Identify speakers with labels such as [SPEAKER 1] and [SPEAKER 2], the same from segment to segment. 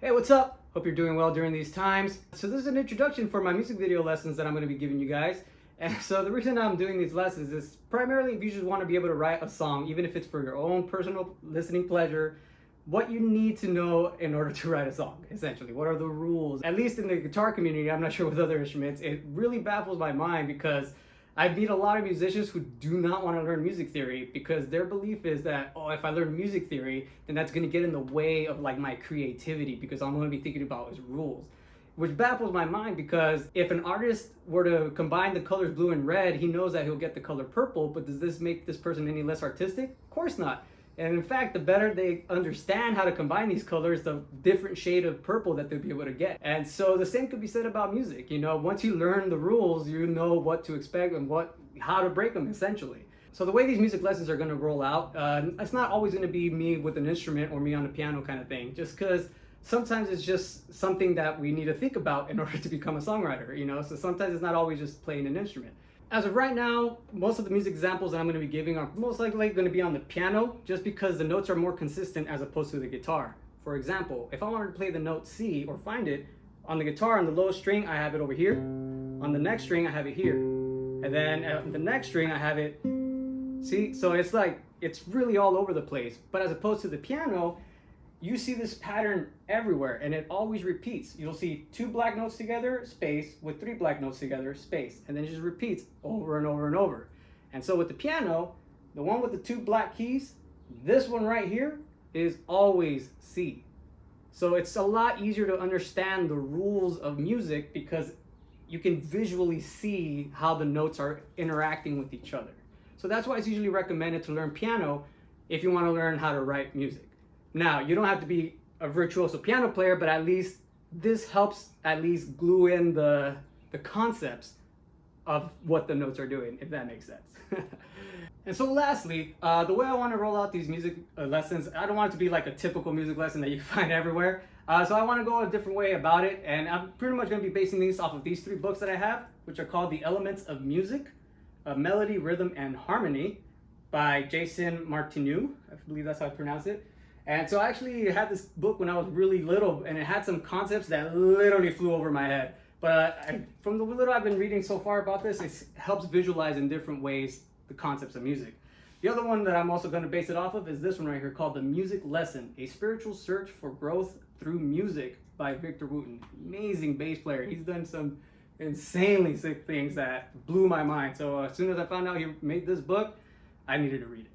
[SPEAKER 1] Hey, what's up? Hope you're doing well during these times. So this is an introduction for my music video lessons that I'm going to be giving you guys. And so the reason I'm doing these lessons is primarily if you just want to be able to write a song, even if it's for your own personal listening pleasure, what you need to know in order to write a song, essentially. What are the rules? At least in the guitar community, I'm not sure with other instruments, it really baffles my mind because I meet a lot of musicians who do not want to learn music theory because their belief is that, oh, if I learn music theory, then that's going to get in the way of like my creativity because I'm going to be thinking about his rules. Which baffles my mind because if an artist were to combine the colors blue and red, he knows that he'll get the color purple, but does this make this person any less artistic? Of course not. And in fact, the better they understand how to combine these colors, the different shade of purple that they'll be able to get. And so the same could be said about music. You know, once you learn the rules, you know what to expect and how to break them, essentially. So the way these music lessons are going to roll out, it's not always going to be me with an instrument or me on the piano kind of thing, just because sometimes it's just something that we need to think about in order to become a songwriter, you know? So sometimes it's not always just playing an instrument. As of right now, most of the music examples that I'm going to be giving are most likely going to be on the piano, just because the notes are more consistent as opposed to the guitar. For example, if I wanted to play the note C or find it, on the guitar, on the lowest string, I have it over here. On the next string, I have it here. And then on the next string, I have it, see? So it's like, it's really all over the place. But as opposed to the piano, you see this pattern everywhere and it always repeats. You'll see 2 black notes together, space, with 3 black notes together, space, and then it just repeats over and over and over. And so with the piano, the one with the 2 black keys, this one right here is always C. So it's a lot easier to understand the rules of music because you can visually see how the notes are interacting with each other. So that's why it's usually recommended to learn piano if you want to learn how to write music. Now, you don't have to be a virtuoso piano player, but at least this helps at least glue in the concepts of what the notes are doing, if that makes sense. And so lastly, the way I want to roll out these music lessons, I don't want it to be like a typical music lesson that you find everywhere. So I want to go a different way about it, and I'm pretty much going to be basing these off of these 3 books that I have, which are called The Elements of Music, Melody, Rhythm, and Harmony by Jason Martineau. I believe that's how I pronounce it. And so I actually had this book when I was really little, and it had some concepts that literally flew over my head. But from the little I've been reading so far about this, it helps visualize in different ways the concepts of music. The other one that I'm also going to base it off of is this one right here called The Music Lesson, A Spiritual Search for Growth Through Music by Victor Wooten. Amazing bass player. He's done some insanely sick things that blew my mind. So as soon as I found out he made this book, I needed to read it.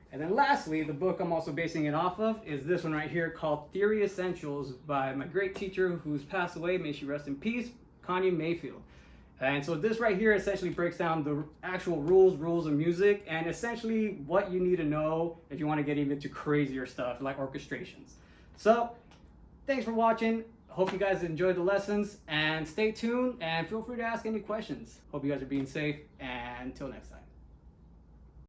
[SPEAKER 1] And then lastly, the book I'm also basing it off of is this one right here called Theory Essentials by my great teacher who's passed away, may she rest in peace, Connie Mayfield. And so this right here essentially breaks down the actual rules of music and essentially what you need to know if you want to get even into crazier stuff like orchestrations. So thanks for watching. Hope you guys enjoyed the lessons and stay tuned and feel free to ask any questions. Hope you guys are being safe and until next time.